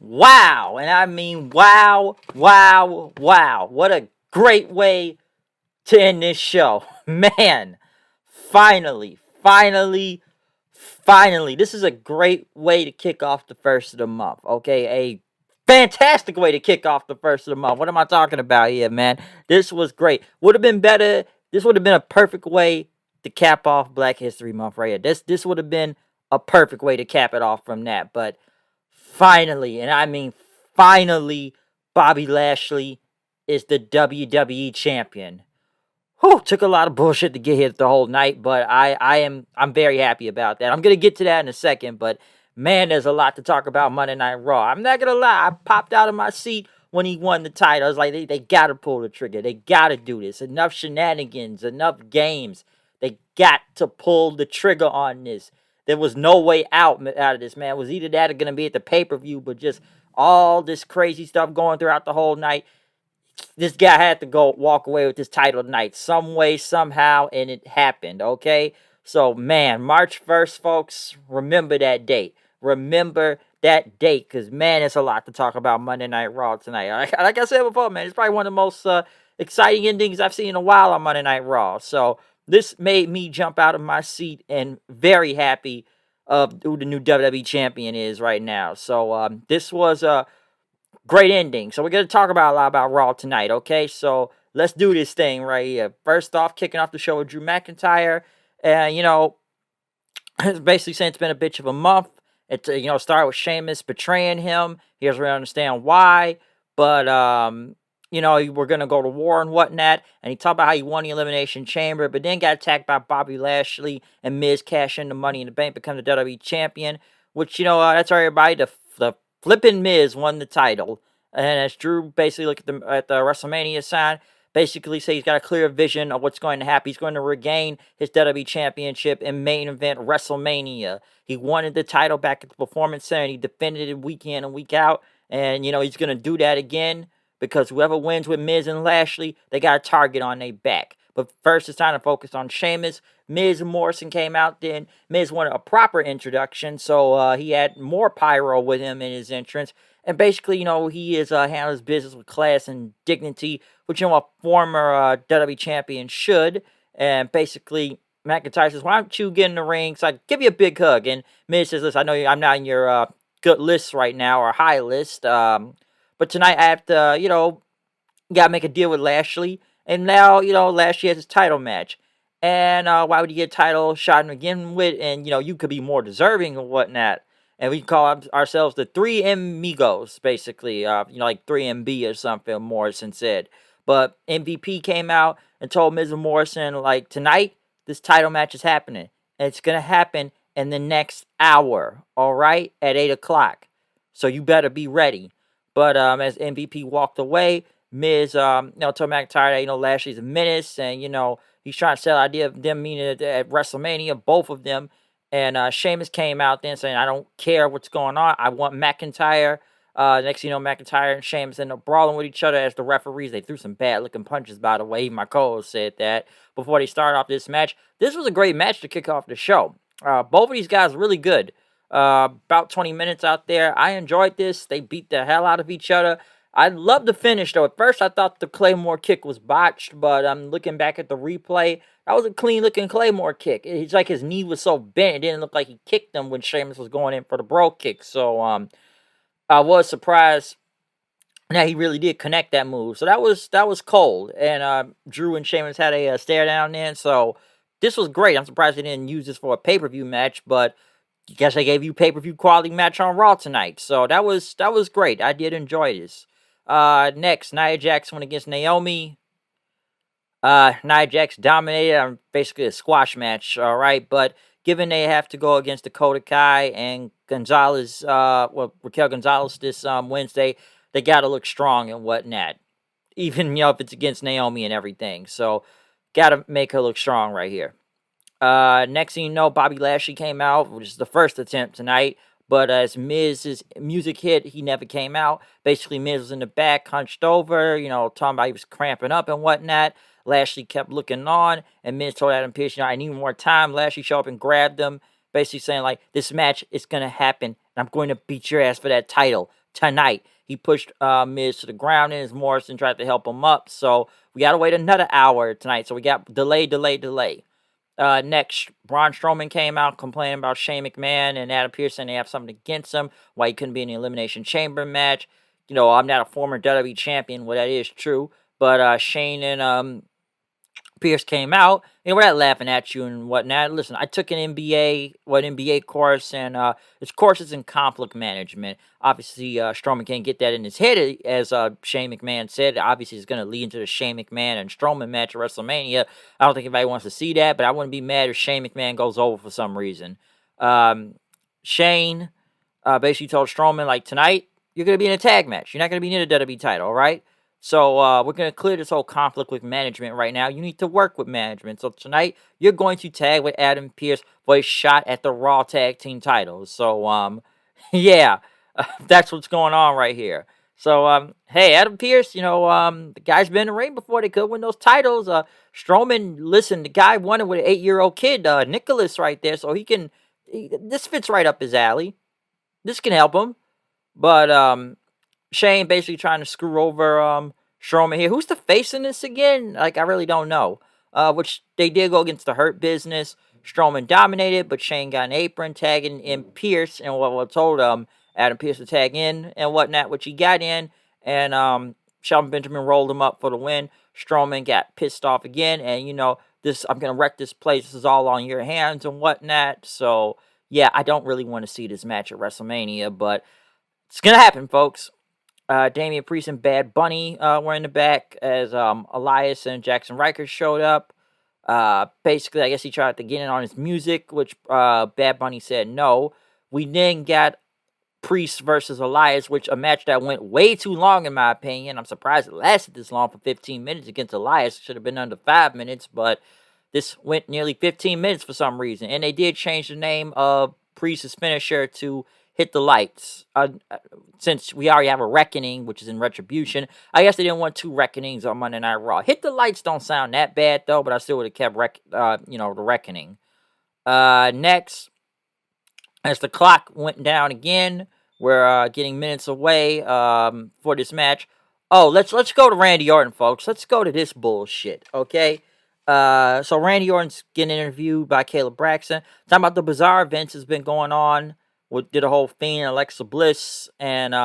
Wow. And I mean, wow, wow, wow. What a great way to end this show. Man, finally, finally, finally. This is a great way to kick off the first of the month. Okay, a fantastic way to kick off the first of the month. What am I talking about here, man? This was great. Would have been better. This would have been a perfect way to cap off Black History Month right here. This would have been a perfect way to cap it off from that. But finally, and I mean finally, Bobby Lashley is the WWE champion. Whew, took a lot of bullshit to get here the whole night, but I'm very happy about that. I'm gonna get to that in a second, but man, there's a lot to talk about Monday Night Raw. I'm not gonna lie, I popped out of my seat when he won the title. I was like, they gotta pull the trigger. They gotta do this. Enough shenanigans, enough games. They got to pull the trigger on this. There was no way out of this, man. It was either that or gonna be at the pay-per-view, but just all this crazy stuff going throughout the whole night. This guy had to go walk away with this title tonight, some way, somehow, and it happened. Okay, so man, March 1st, folks, remember that date. Remember that date, because man, it's a lot to talk about Monday Night Raw tonight. Like I said before, man, it's probably one of the most exciting endings I've seen in a while on Monday Night Raw. So this made me jump out of my seat and very happy of who the new WWE champion is right now. So this was a great ending. So we're going to talk about a lot about Raw tonight, okay? So let's do this thing right here. First off, kicking off the show with Drew McIntyre. And, it's basically saying it's been a bitch of a month. It, started with Sheamus betraying him. He doesn't really understand why. But, we're going to go to war and whatnot. And he talked about how he won the Elimination Chamber, but then got attacked by Bobby Lashley and Miz cash in the Money in the Bank, become the WWE Champion. Which, that's all everybody. The flipping Miz won the title. And as Drew basically looked at the WrestleMania sign, basically say he's got a clear vision of what's going to happen. He's going to regain his WWE Championship in main event WrestleMania. He wanted the title back at the Performance Center, and he defended it week in and week out. And, he's going to do that again because whoever wins with Miz and Lashley, they got a target on their back. But first, it's time to focus on Sheamus. Miz and Morrison came out then. Miz wanted a proper introduction, so he had more pyro with him in his entrance. And basically, he is handling his business with class and dignity, which, a former WWE champion should. And basically, McIntyre says, why don't you get in the ring so I give you a big hug? And Miz says, listen, I know I'm not in your good list right now or high list. But tonight I have to, got to make a deal with Lashley. And now, Lashley has his title match. And why would you get a title shot to begin with? And, you could be more deserving and whatnot. And we call ourselves the 3 Amigos, basically. Like 3MB or something, Morrison said. But MVP came out and told Miz and Morrison, like, tonight, this title match is happening. And it's going to happen in the next hour, all right, at 8 o'clock. So you better be ready. But as MVP walked away, Miz, told McIntyre that, Lashley's a menace. And, he's trying to sell the idea of them meeting at WrestleMania, both of them. And Sheamus came out then saying, I don't care what's going on. I want McIntyre. Next thing you know, McIntyre and Sheamus ended up brawling with each other as the referees. They threw some bad-looking punches, by the way. My co-host said that before they started off this match. This was a great match to kick off the show. Both of these guys really good. About 20 minutes out there. I enjoyed this. They beat the hell out of each other. I love the finish, though. At first, I thought the Claymore kick was botched, but I'm looking back at the replay. That was a clean-looking Claymore kick. It's like his knee was so bent, it didn't look like he kicked him when Sheamus was going in for the bro kick. So, I was surprised that he really did connect that move. So that was cold. And Drew and Sheamus had a stare down then. So this was great. I'm surprised they didn't use this for a pay-per-view match, but I guess I gave you pay-per-view quality match on Raw tonight. So that was great. I did enjoy this. Next, Nia Jax went against Naomi. Nia Jax dominated on basically a squash match, all right? But given they have to go against Dakota Kai and Gonzalez, Raquel Gonzalez this Wednesday, they got to look strong and whatnot. Even, if it's against Naomi and everything. So, got to make her look strong right here. Next thing you know, Bobby Lashley came out, which is the first attempt tonight. But as Miz's music hit, he never came out. Basically, Miz was in the back, hunched over, talking about he was cramping up and whatnot. Lashley kept looking on, and Miz told Adam Pearce, I need more time. Lashley showed up and grabbed him, basically saying, like, this match is going to happen, and I'm going to beat your ass for that title. tonight. He pushed Miz to the ground, and Morrison tried to help him up. So we got to wait another hour tonight. So we got delay. Next, Braun Strowman came out complaining about Shane McMahon and Adam Pearce, and they have something against him, why he couldn't be in the Elimination Chamber match. You know, I'm not a former WWE champion. Well, that is true. But Shane and Pierce came out, and we're not laughing at you and whatnot. Listen, I took an MBA course, and it's courses in conflict management. Obviously, Strowman can't get that in his head, as Shane McMahon said. Obviously, it's going to lead into the Shane McMahon and Strowman match at WrestleMania. I don't think anybody wants to see that, but I wouldn't be mad if Shane McMahon goes over for some reason. Shane basically told Strowman, like, tonight, you're going to be in a tag match. You're not going to be near the WWE title, all right? So we're going to clear this whole conflict with management right now. You need to work with management. So tonight, you're going to tag with Adam Pearce for a shot at the Raw Tag Team titles. So, yeah, that's what's going on right here. So, hey, Adam Pearce, the guy's been in the ring before. They could win those titles. Strowman, listen, the guy won it with an 8-year-old kid, Nicholas, right there. So this fits right up his alley. This can help him. But, Shane basically trying to screw over Strowman here. Who's the face in this again? Like, I really don't know. Which they did go against the Hurt Business. Strowman dominated, but Shane got an apron, tagging in Pierce, and what told Adam Pearce to tag in and whatnot, which he got in, and Shelton Benjamin rolled him up for the win. Strowman got pissed off again, and this, I'm gonna wreck this place. This is all on your hands and whatnot. So yeah, I don't really want to see this match at WrestleMania, but it's gonna happen, folks. Damian Priest and Bad Bunny were in the back as Elias and Jackson Riker showed up. Basically, I guess he tried to get in on his music, which Bad Bunny said no. We then got Priest versus Elias, which a match that went way too long in my opinion. I'm surprised it lasted this long for 15 minutes against Elias. It should have been under 5 minutes, but this went nearly 15 minutes for some reason. And they did change the name of Priest's finisher to Hit the Lights. Since we already have a Reckoning, which is in Retribution, I guess they didn't want 2 Reckonings on Monday Night Raw. Hit the Lights don't sound that bad, though, but I still would have kept, the Reckoning. Next, as the clock went down again, we're getting minutes away for this match. Oh, let's go to Randy Orton, folks. Let's go to this bullshit, okay? So Randy Orton's getting interviewed by Caleb Braxton. Talking about the bizarre events that's been going on. Did a whole Fiend, Alexa Bliss, and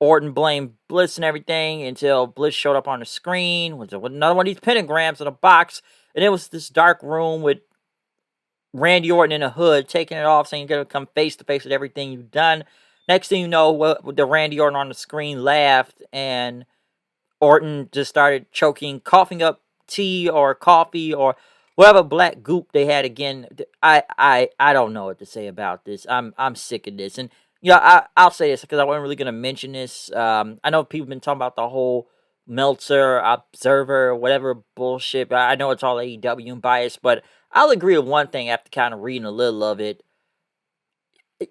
Orton blamed Bliss and everything until Bliss showed up on the screen with another one of these pentagrams in a box. And it was this dark room with Randy Orton in a hood, taking it off, saying you're going to come face to face with everything you've done. Next thing you know, the Randy Orton on the screen laughed, and Orton just started choking, coughing up tea or coffee or whatever black goop they had again. I don't know what to say about this. I'm sick of this. And I'll say this because I wasn't really gonna mention this. I know people have been talking about the whole Meltzer Observer, whatever bullshit. But I know it's all AEW and bias, but I'll agree with one thing after kind of reading a little of it.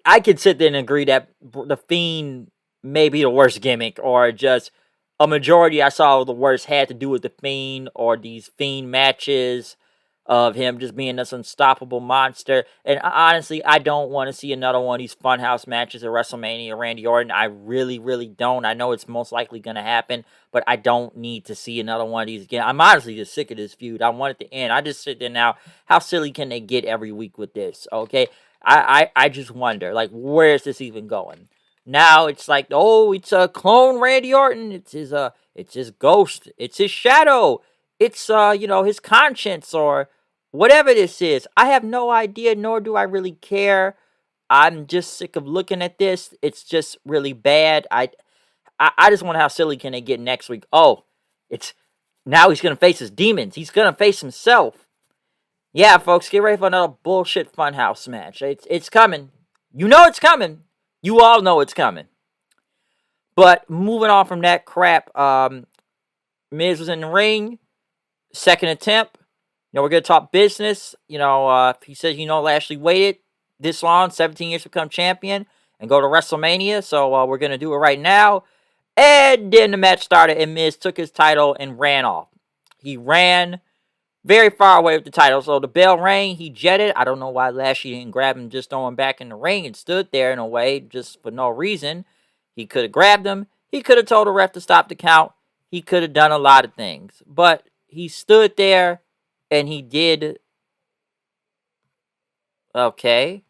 I could sit there and agree that the Fiend may be the worst gimmick, or just a majority I saw of the worst had to do with the Fiend or these Fiend matches of him just being this unstoppable monster. And honestly, I don't want to see another one of these Funhouse matches at WrestleMania, Randy Orton. I really, really don't. I know it's most likely going to happen, but I don't need to see another one of these again. I'm honestly just sick of this feud. I want it to end. I just sit there now, how silly can they get every week with this, okay? I just wonder, like, where is this even going? Now it's like, oh, it's a clone Randy Orton. It's his ghost. It's his shadow. It's his conscience or whatever this is. I have no idea, nor do I really care. I'm just sick of looking at this. It's just really bad. I just wonder how silly can they get next week. Oh, it's now he's gonna face his demons. He's gonna face himself. Yeah, folks, get ready for another bullshit Funhouse match. It's coming. You know it's coming. You all know it's coming. But moving on from that crap, Miz was in the ring. Second attempt. We're going to talk business. He says, Lashley waited this long, 17 years to become champion and go to WrestleMania. So we're going to do it right now. And then the match started and Miz took his title and ran off. He ran very far away with the title. So the bell rang. He jetted. I don't know why Lashley didn't grab him, just throw him back in the ring and stood there in a way just for no reason. He could have grabbed him. He could have told the ref to stop the count. He could have done a lot of things. But he stood there and he did. Okay.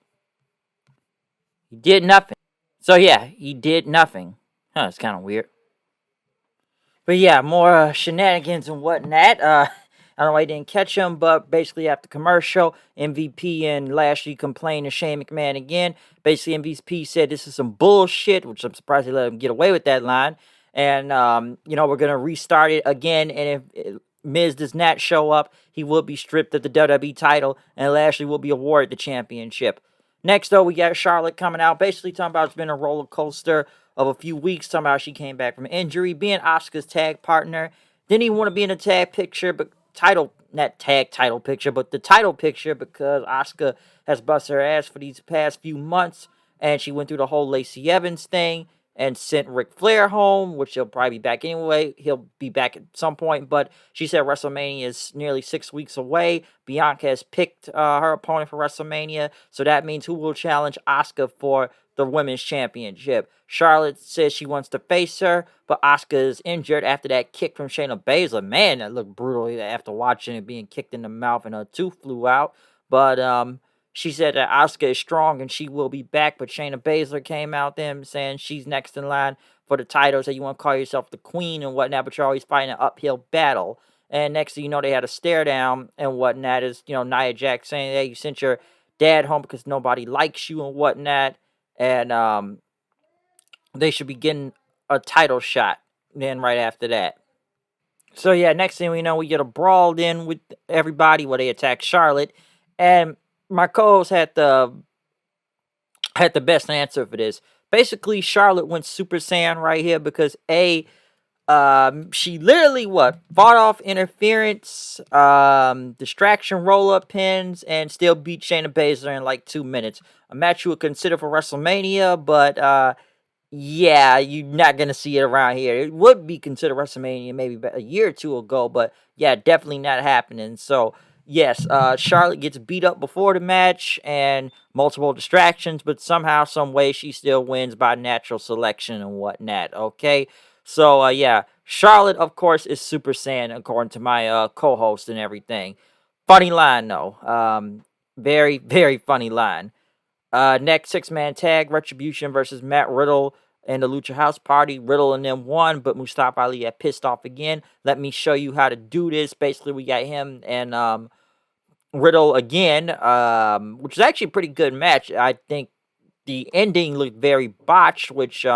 He did nothing. So yeah, he did nothing. Huh, it's kind of weird. But yeah, more shenanigans and whatnot. I don't know why I didn't catch him, but basically after commercial, MVP and Lashley complained to Shane McMahon again. Basically, MVP said this is some bullshit, which I'm surprised they let him get away with that line. And, we're going to restart it again. And if Miz does not show up, he will be stripped of the WWE title, and Lashley will be awarded the championship. Next, though, we got Charlotte coming out, basically talking about it's been a roller coaster of a few weeks, talking about she came back from injury, being Asuka's tag partner. Didn't even want to be in a tag picture, but not tag title picture, but the title picture, because Asuka has busted her ass for these past few months, and she went through the whole Lacey Evans thing and sent Ric Flair home, which he'll probably be back anyway. He'll be back at some point, but she said WrestleMania is nearly 6 weeks away. Bianca has picked her opponent for WrestleMania, so that means who will challenge Asuka for the women's championship. Charlotte says she wants to face her, but Asuka is injured after that kick from Shayna Baszler. Man, that looked brutal after watching it being kicked in the mouth and her tooth flew out. But she said that Asuka is strong and she will be back, but Shayna Baszler came out there saying she's next in line for the title, so you want to call yourself the queen and whatnot, but you're always fighting an uphill battle. And next thing you know, they had a stare down and whatnot. Is Nia Jax saying, "Hey, you sent your dad home because nobody likes you and whatnot," and they should be getting a title shot then right after that. So yeah, next thing we know, we get a brawl in with everybody where they attack Charlotte, and my co-host had the best answer for this. Basically, Charlotte went Super Saiyan right here because she literally fought off interference, distraction, roll up pins, and still beat Shayna Baszler in like 2 minutes. A match you would consider for WrestleMania, but yeah, you're not gonna see it around here. It would be considered WrestleMania maybe a year or two ago, but yeah, definitely not happening. So yes, Charlotte gets beat up before the match and multiple distractions, but somehow, some way, she still wins by natural selection and whatnot. Okay, so yeah, Charlotte, of course, is Super Saiyan according to my co-host and everything. Funny line though, very very funny line. Next six-man tag, Retribution versus Matt Riddle and the Lucha House Party. Riddle and them won, but Mustafa Ali got pissed off again. Let me show you how to do this. Basically, we got him and Riddle again, which is actually a pretty good match. I think the ending looked very botched, which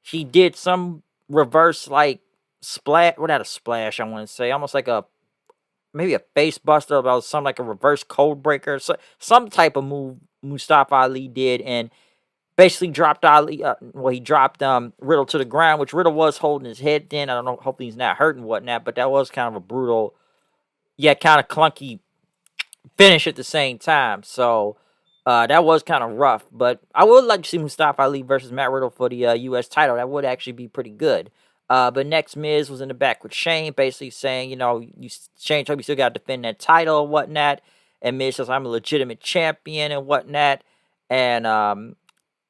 he did some reverse like splash, well, not a splash, I want to say, almost like maybe a face buster, about some like a reverse code breaker, so some type of move Mustafa Ali did, and basically dropped Ali. He dropped Riddle to the ground, which Riddle was holding his head then. I don't know. Hopefully he's not hurt and whatnot, but that was kind of a brutal, yet kind of clunky finish at the same time. So that was kind of rough. But I would like to see Mustafa Ali versus Matt Riddle for the U.S. title. That would actually be pretty good. But next, Miz was in the back with Shane, basically saying, Shane told me you still got to defend that title and whatnot. And Miz says, I'm a legitimate champion and whatnot. And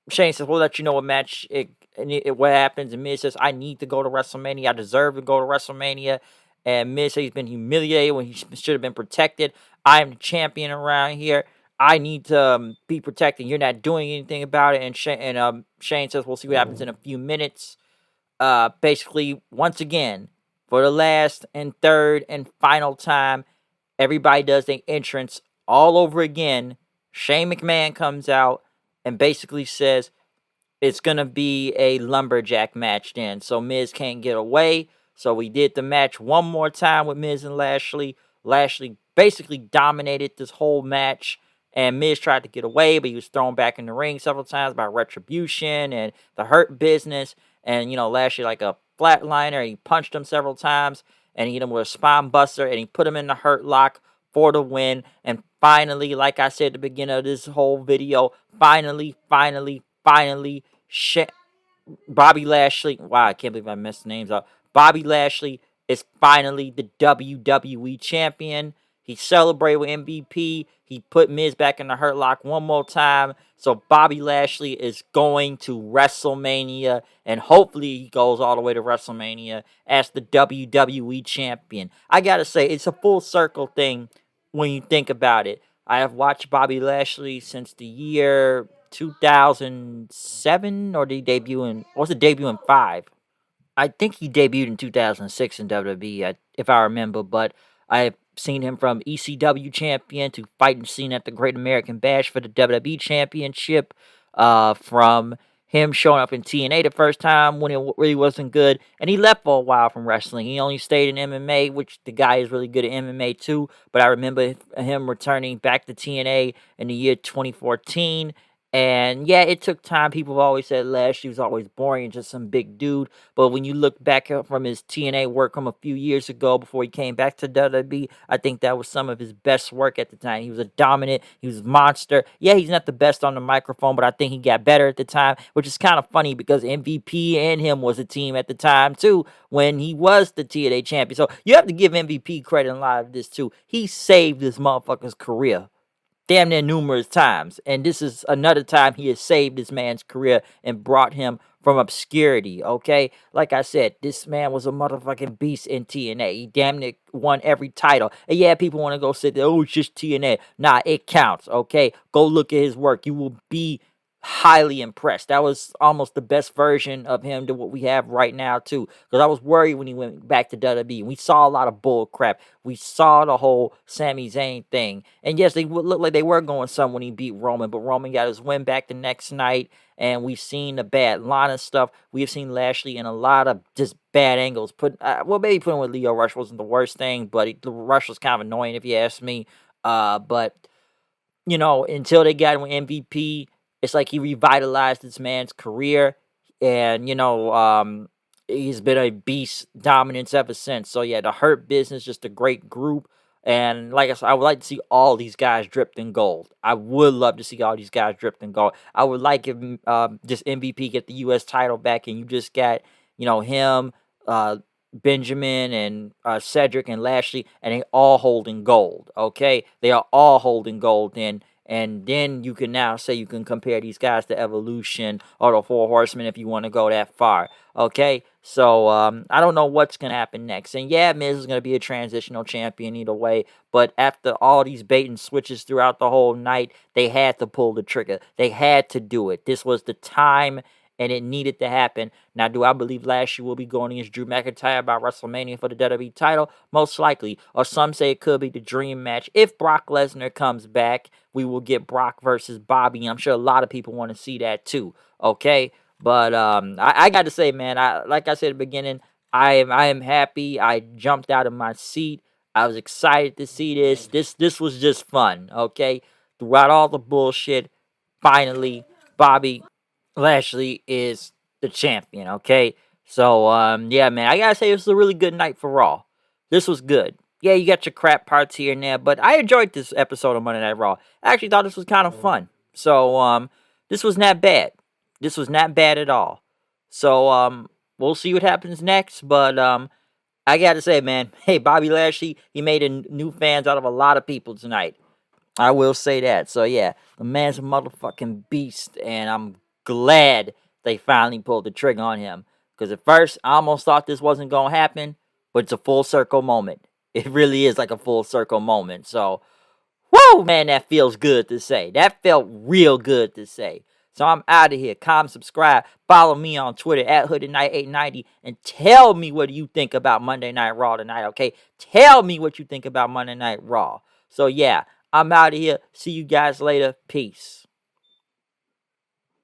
Shane says, we'll let you know what happens. And Miz says, I need to go to WrestleMania. I deserve to go to WrestleMania. And Miz says he's been humiliated when he should have been protected. I am the champion around here. I need to be protected. You're not doing anything about it. And Shane says, we'll see what happens in a few minutes. Basically, once again, for the last and third and final time, everybody does their entrance all over again. Shane McMahon comes out and basically says it's going to be a lumberjack match then. So Miz can't get away. So we did the match one more time with Miz and Lashley. Lashley basically dominated this whole match. And Miz tried to get away, but he was thrown back in the ring several times by Retribution and the Hurt Business. And, Lashley like a flatliner. He punched him several times. And he hit him with a spine buster. And he put him in the Hurt Lock for the win. And finally, like I said at the beginning of this whole video, finally, Bobby Lashley. Wow, I can't believe I messed the names up. Bobby Lashley is finally the WWE champion. He celebrated with MVP. He put Miz back in the Hurt Lock one more time. So Bobby Lashley is going to WrestleMania, and hopefully he goes all the way to WrestleMania as the WWE champion. I gotta say, it's a full circle thing when you think about it. I have watched Bobby Lashley since the year 2007, or did he debut in? Was it debut in five? I think he debuted in 2006 in WWE, if I remember, but I've seen him from ECW champion to fighting scene at the Great American Bash for the WWE championship, from him showing up in TNA the first time when it really wasn't good, and he left for a while from wrestling. He only stayed in MMA, which the guy is really good at MMA too, but I remember him returning back to TNA in the year 2014. And yeah, it took time. People have always said Lashley was always boring and just some big dude. But when you look back from his TNA work from a few years ago before he came back to WWE, I think that was some of his best work at the time. He was a dominant, he was a monster. Yeah, he's not the best on the microphone, but I think he got better at the time, which is kind of funny because MVP and him was a team at the time too when he was the TNA champion. So you have to give MVP credit in a lot of this too. He saved this motherfucker's career damn near numerous times. And this is another time he has saved this man's career and brought him from obscurity, okay? Like I said, this man was a motherfucking beast in TNA. He damn near won every title. And yeah, people want to go sit there, oh, it's just TNA. Nah, it counts, okay? Go look at his work. You will be highly impressed. That was almost the best version of him to what we have right now too. Because I was worried when he went back to WWE. We saw a lot of bull crap. We saw the whole Sami Zayn thing. And yes, they would look like they were going some when he beat Roman, but Roman got his win back the next night. And we've seen the bad Lana stuff. We have seen Lashley in a lot of just bad angles. Maybe putting with Leo Rush wasn't the worst thing, but the Rush was kind of annoying if you ask me. But until they got him with MVP, it's like he revitalized this man's career, and he's been a beast dominance ever since. So yeah, the Hurt Business, just a great group, and like I said, I would like to see all these guys dripped in gold. I would love to see all these guys dripped in gold. I would like if just MVP get the U.S. title back, and you just got him, Benjamin, and Cedric and Lashley, and they all holding gold. Okay, they are all holding gold. And then you can now say you can compare these guys to Evolution or the Four Horsemen if you want to go that far. Okay, so I don't know what's gonna happen next. And yeah, Miz is gonna be a transitional champion either way. But after all these bait and switches throughout the whole night, they had to pull the trigger. They had to do it. This was the time, and it needed to happen. Now, do I believe Lashley will be going against Drew McIntyre by WrestleMania for the WWE title? Most likely. Or some say it could be the dream match. If Brock Lesnar comes back, we will get Brock versus Bobby. I'm sure a lot of people want to see that too. Okay? But I got to say, man, like I said at the beginning, I am happy. I jumped out of my seat. I was excited to see this. This was just fun. Okay? Throughout all the bullshit, finally, Bobby Lashley is the champion, okay? So, yeah, man, I gotta say, this was a really good night for Raw. This was good. Yeah, you got your crap parts here and there, but I enjoyed this episode of Monday Night Raw. I actually thought this was kind of fun. So, this was not bad. This was not bad at all. So, we'll see what happens next, but, I gotta say, man, hey, Bobby Lashley, he made new fans out of a lot of people tonight. I will say that. So yeah, the man's a motherfucking beast, and I'm glad they finally pulled the trigger on him. Because at first, I almost thought this wasn't gonna happen, but it's a full circle moment. It really is like a full circle moment. So, whoo, man, that feels good to say. That felt real good to say. So I'm out of here. Comment, subscribe, follow me on Twitter at HoodedKnight890, and tell me what you think about Monday Night Raw tonight, okay? Tell me what you think about Monday Night Raw. So yeah, I'm out of here. See you guys later. Peace.